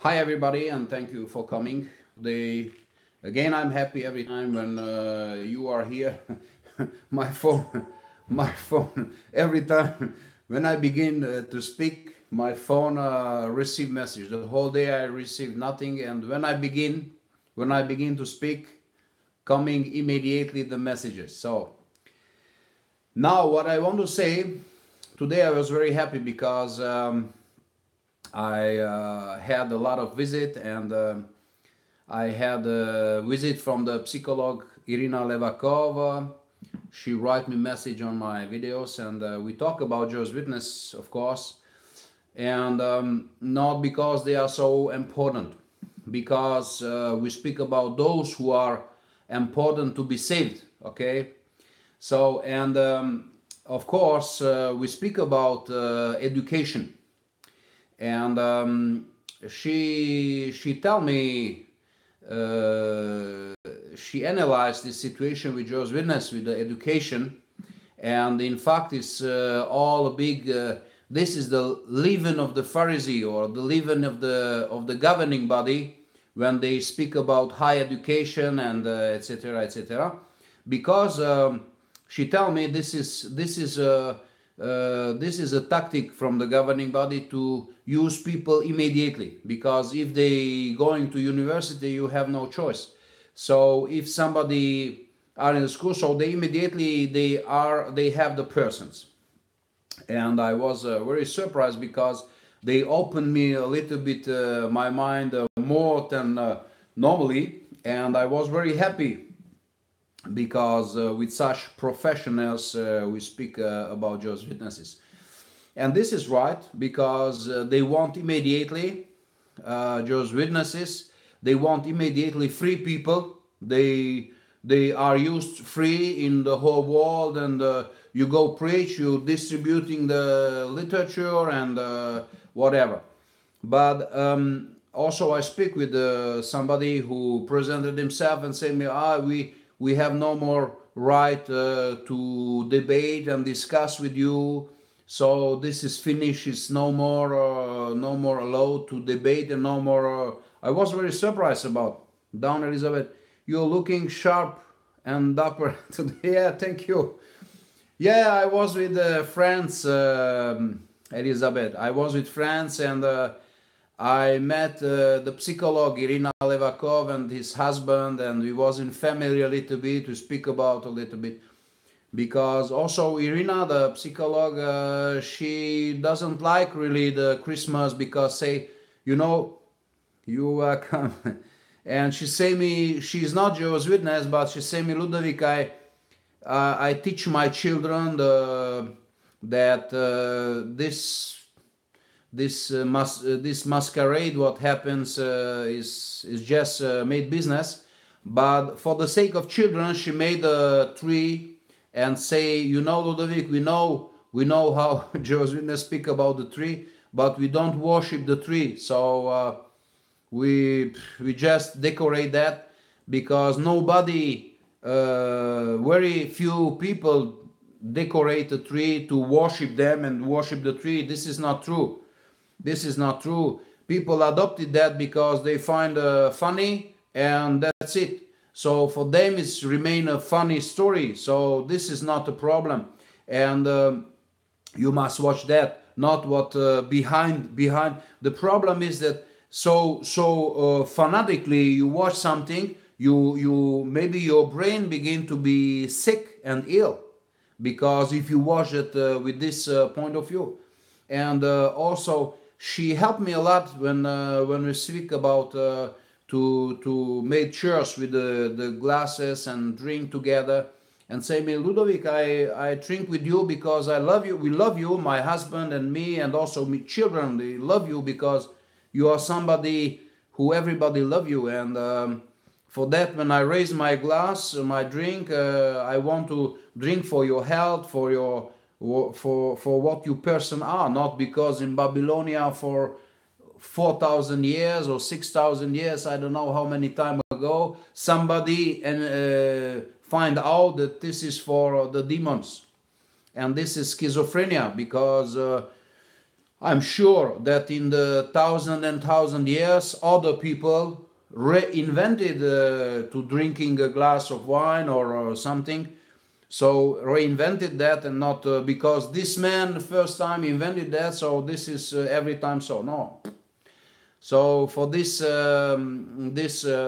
Hi everybody, and thank you for coming. They again, I'm happy every time when you are here. my phone, my phone. Every time when I begin to speak, my phone receive message. The whole day I receive nothing, and when I begin to speak, coming immediately the messages. So now, what I want to say today, I was very happy because I had a lot of visit and. I had a visit from the psychologist Irina Levakova. She write me message on my videos, and we talk about Jehovah's Witness, of course, and not because they are so important, because we speak about those who are important to be saved. Okay, so and of course we speak about education, and she tell me she analyzed the situation with Jehovah's Witness with the education, and in fact, it's all a big. This is the leaven of the Pharisee or the leaven of the governing body when they speak about high education and etc. etc. Because she tell me this is a tactic from the governing body to use people immediately, because if they going to university you have no choice. So if somebody are in the school, so they immediately they have the persons. And I was very surprised because they opened me a little bit my mind more than normally, and I was very happy because with such professionals we speak about Jehovah's Witnesses. And this is right because they want immediately Jehovah's Witnesses. They want immediately free people. They are used free in the whole world, and you go preach, you distributing the literature and whatever. But also I speak with somebody who presented himself and said me, we have no more right to debate and discuss with you. So this is finished. It's no more allowed to debate, and no more. I was very surprised about Down Elizabeth. You're looking sharp and dapper today. Yeah, thank you. Yeah, I was with friends, Elizabeth. I was with friends, and I met the psychologist Irina Levakov and his husband, and we was in family a little bit to speak about a little bit. Because also Irina, the psychologist, she doesn't like really the Christmas because say, you know, you come, and she say me she's not Jehovah's Witness, but she say me, Ludovic, I teach my children that this masquerade what happens is just made business, but for the sake of children she made a tree and say, Ludovic, we know how Jehovah's Witness speak about the tree, but we don't worship the tree. So we just decorate that because nobody, very few people decorate a tree to worship them and worship the tree. This is not true. This is not true. People adopted that because they find funny, and that's it. So for them, it's remain a funny story. So this is not a problem, and you must watch that. Not what behind. The problem is that so fanatically you watch something, you maybe your brain begin to be sick and ill, because if you watch it with this point of view. And also she helped me a lot when we speak about to make cheers with the glasses and drink together, and say me, Ludovic, I drink with you because I love you. We love you, my husband and me, and also me children. They love you because you are somebody who everybody love you. And for that, when I raise my glass, my drink, I want to drink for your health, for what you person are, not because in Babylonia for 4,000 years or 6,000 years, I don't know how many time ago, somebody and find out that this is for the demons, and this is schizophrenia, because I'm sure that in the thousand years, other people reinvented to drinking a glass of wine or something. So reinvented that, and not because this man the first time invented that, so this is every time so. No. So for no,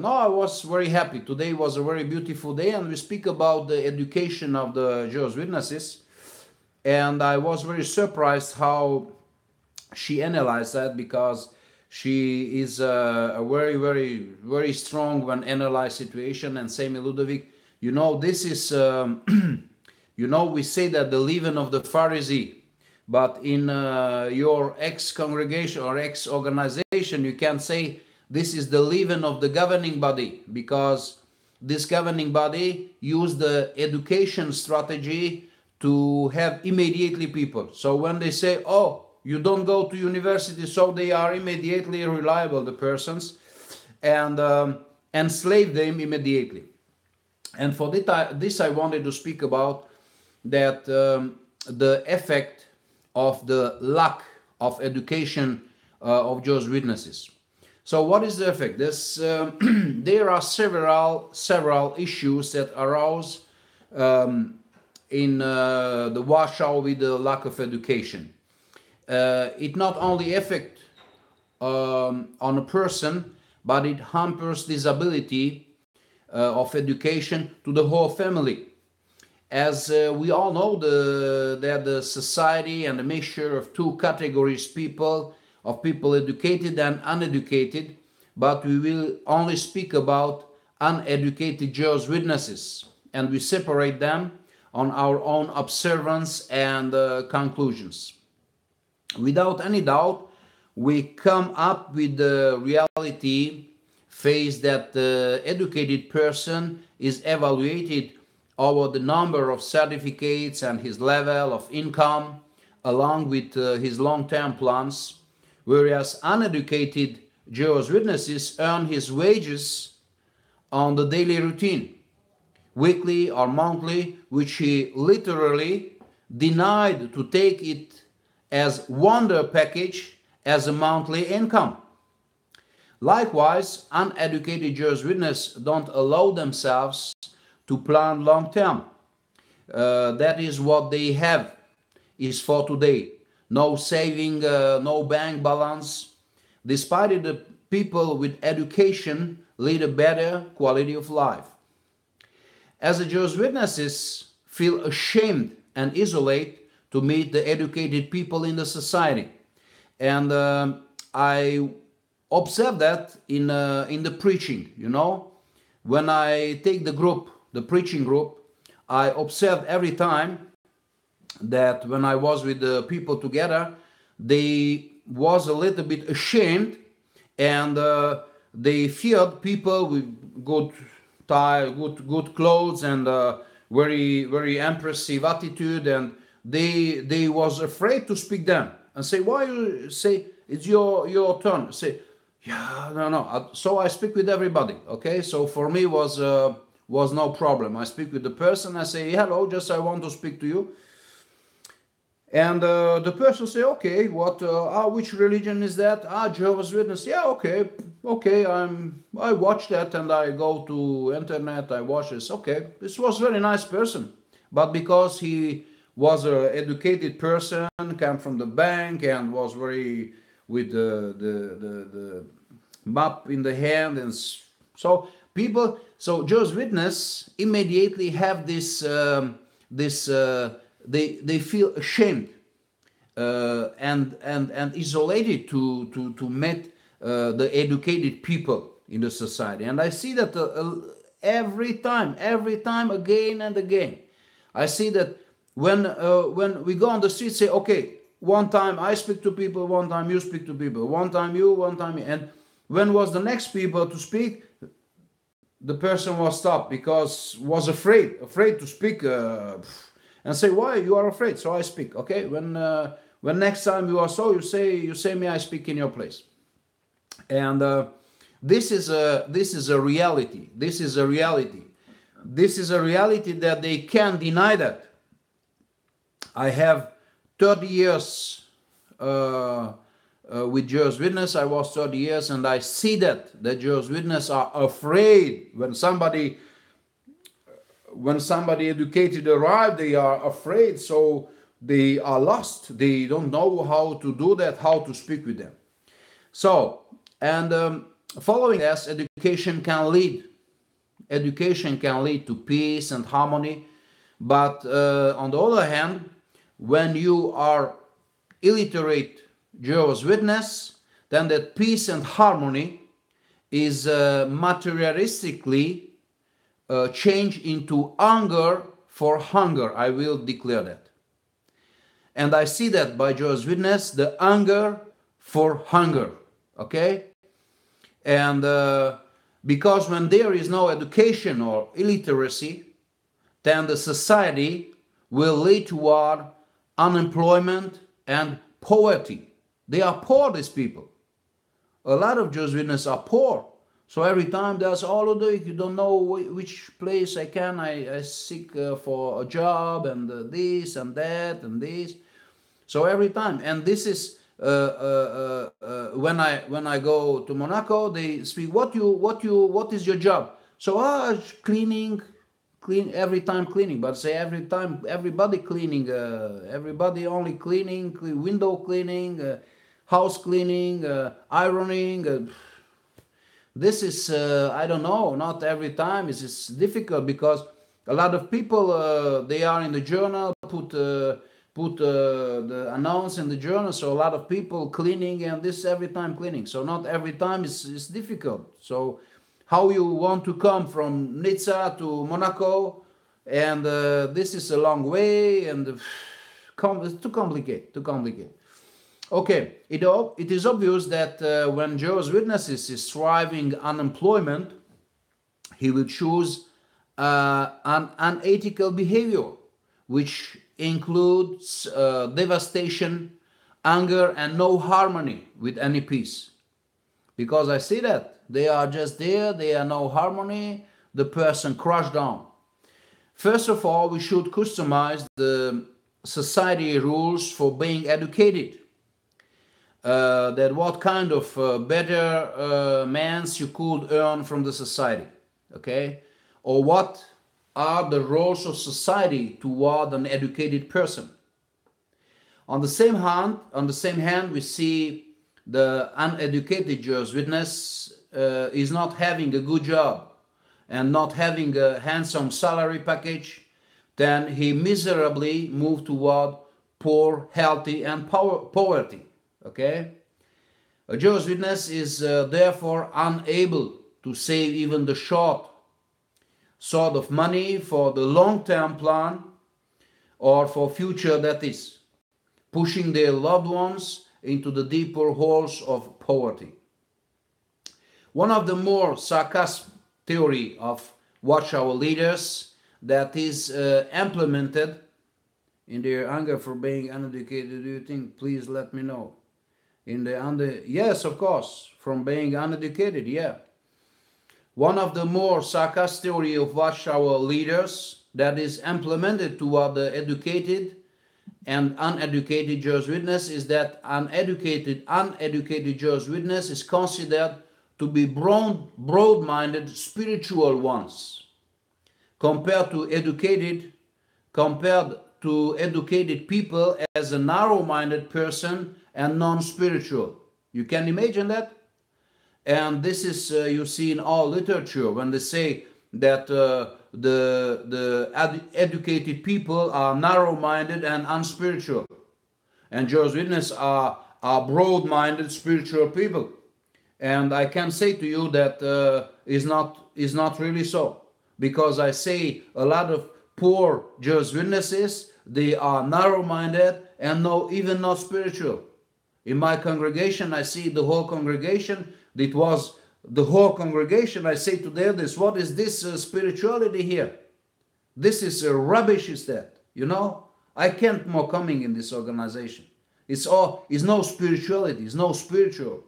I was very happy. Today was a very beautiful day, and we speak about the education of the Jehovah's Witnesses. And I was very surprised how she analyzed that, because she is a very, very, very strong when analyze situation. And same Ludovic, this is we say that the leaven of the Pharisee, but in your ex-congregation or ex-organization, you can say this is the leaven of the governing body, because this governing body use the education strategy to have immediately people. So when they say, oh, you don't go to university, so they are immediately reliable, the persons, and enslave them immediately. And for this I wanted to speak about that the effect of the lack of education of Jehovah's Witnesses. So what is the effect? There are several issues that arouse in the Warsaw with the lack of education. It not only affects on a person, but it hampers this ability of education to the whole family. As we all know, that the society and the mixture of two categories of people educated and uneducated, but we will only speak about uneducated Jehovah's Witnesses, and we separate them on our own observance and conclusions. Without any doubt, we come up with the reality phase that the educated person is evaluated over the number of certificates and his level of income, along with his long-term plans, whereas uneducated Jehovah's Witnesses earn his wages on the daily routine, weekly or monthly, which he literally denied to take it as wonder package as a monthly income. Likewise, uneducated Jehovah's Witnesses don't allow themselves to plan long term. That is what they have is for today. No saving, no bank balance. Despite it, the people with education lead a better quality of life. As the Jehovah's Witnesses feel ashamed and isolate to meet the educated people in the society. And I observe that in the preaching, when I take the preaching group, I observed every time that when I was with the people together, they was a little bit ashamed, and they feared people with good tie, good clothes, and very, very impressive attitude, and they was afraid to speak them and say, why you say it's your turn? Say, yeah, no. So I speak with everybody. Okay, so for me was no problem. I speak with the person. I say, hello, just I want to speak to you. And the person say, okay, which religion is that? Jehovah's Witness. Yeah, okay. I watch that, and I go to internet. I watch this. Okay, this was very nice person, but because he was an educated person, came from the bank, and was very with the map in the hand, and so Jehovah's Witness immediately have this they feel ashamed and isolated to meet the educated people in the society. And I see that every time again and again. I see that when we go on the street, say, okay, one time I speak to people, one time you speak to people, one time you, one time me. And when was the next people to speak, the person was stopped because was afraid to speak and say, why you are afraid? So I speak. Okay, when next time you are so, you say me, I speak in your place. And this is a reality. This is a reality that they can't deny that. I have 30 years with Jehovah's Witness. I was 30 years, and I see that Jehovah's Witness are afraid when somebody educated arrive, they are afraid, so they are lost. They don't know how to do that, how to speak with them. So, and following this, education can lead to peace and harmony. But on the other hand, when you are illiterate Jehovah's Witness, then that peace and harmony is materialistically changed into anger for hunger. I will declare that. And I see that by Jehovah's Witness, the anger for hunger. Okay? And because when there is no education or illiteracy, then the society will lead toward unemployment and poverty. They are poor, these people. A lot of Jehovah's Witnesses are poor. So every time there's holiday, you don't know which place I seek for a job, and this and that and this. So every time, and this is when I go to Monaco, they speak what is your job? So clean every time cleaning, but say every time everybody cleaning, everybody only cleaning, window cleaning, house cleaning, ironing. This is I don't know, not every time. It's difficult because a lot of people they are in the journal, put the announce in the journal, so a lot of people cleaning, and this every time cleaning. So not every time is difficult. So how you want to come from Nizza to Monaco, and this is a long way, and it's too complicated. Okay, it is obvious that when Jehovah's Witnesses is striving unemployment, he will choose an unethical behavior, which includes devastation, anger, and no harmony with any peace. Because I see that they are just there, they are no harmony, the person crushed down. First of all, we should customize the society rules for being educated. That what kind of better mans you could earn from the society, okay? Or what are the roles of society toward an educated person. On the same hand, we see the uneducated Jehovah's Witness is not having a good job and not having a handsome salary package, then he miserably moved toward poor, healthy, and poverty. Okay? A Jehovah's Witness is therefore unable to save even the short sort of money for the long-term plan or for future, that is, pushing their loved ones into the deeper holes of poverty. One of the more sarcastic theory of watchtower leaders that is implemented in their anger for being uneducated, do you think? Please let me know. Yes, of course, from being uneducated, yeah. One of the more sarcastic theory of watchtower leaders that is implemented toward the educated and uneducated Jehovah's Witness is that uneducated Jehovah's Witness is considered to be broad-minded spiritual ones compared to educated people as a narrow-minded person and non-spiritual. You can imagine that? And this is you see in all literature when they say that the educated people are narrow-minded and unspiritual, and Jehovah's Witnesses are broad-minded spiritual people. And I can say to you that is not really so, because I say a lot of poor Jehovah's Witnesses, they are narrow-minded and even not spiritual. In my congregation, I see the whole congregation. It was the whole congregation. I say to them, what is this spirituality here? This is rubbish, is that? You know, I can't more coming in this organization. It's no spirituality. It's no spiritual.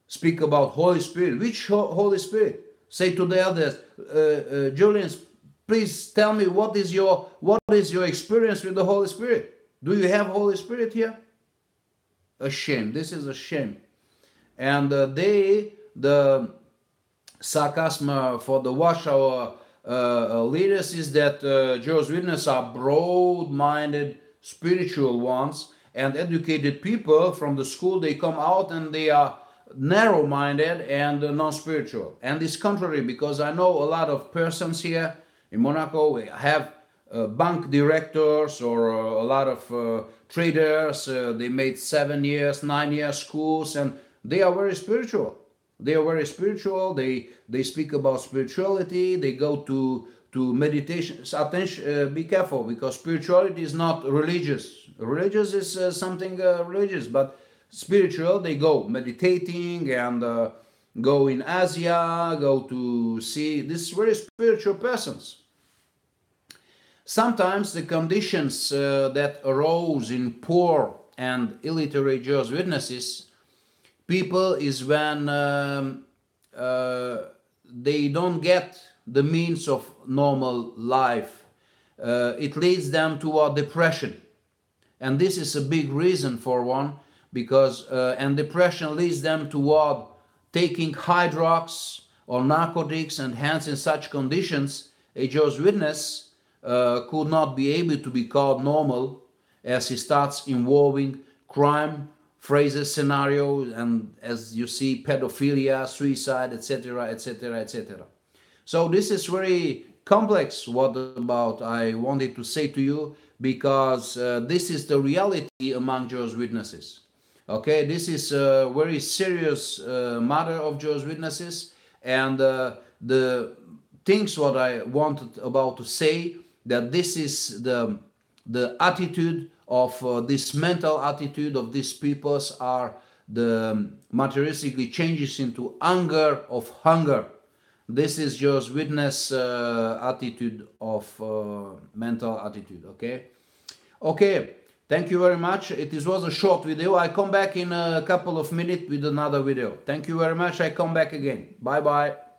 Speak about Holy Spirit. Which Holy Spirit? Say to the others, Julian, please tell me what is your experience with the Holy Spirit? Do you have Holy Spirit here? a shame. This is a shame. And the sarcasm for the Warsaw leaders is that Jehovah's Witnesses are broad-minded spiritual ones, and educated people from the school, they come out and they are narrow-minded and non-spiritual. And it's contrary, because I know a lot of persons here in Monaco have bank directors or a lot of traders. They made 7 years, 9 years schools, and they are very spiritual. They are very spiritual. They speak about spirituality. They go to meditation. So attention, be careful, because spirituality is not religious. Religious is something religious, but spiritual, they go meditating and go in Asia, go to see these very spiritual persons. Sometimes the conditions that arose in poor and illiterate Jehovah's Witnesses people is when they don't get the means of normal life. It leads them toward depression. And this is a big reason for one, because and depression leads them toward taking high drugs or narcotics, and hence in such conditions a Jehovah's Witness could not be able to be called normal, as he starts involving crime, phrases, scenarios, and as you see, pedophilia, suicide, etc., etc., etc. So this is very complex what about I wanted to say to you, because this is the reality among Jehovah's Witnesses. Okay, this is a very serious matter of Jehovah's Witnesses, and the things what I wanted about to say, that this is the attitude of this mental attitude of these peoples are the materialistically changes into anger of hunger. This is Jehovah's Witness attitude of mental attitude. Okay, thank you very much. It was a short video. I come back in a couple of minutes with another video. Thank you very much. I come back again. Bye bye.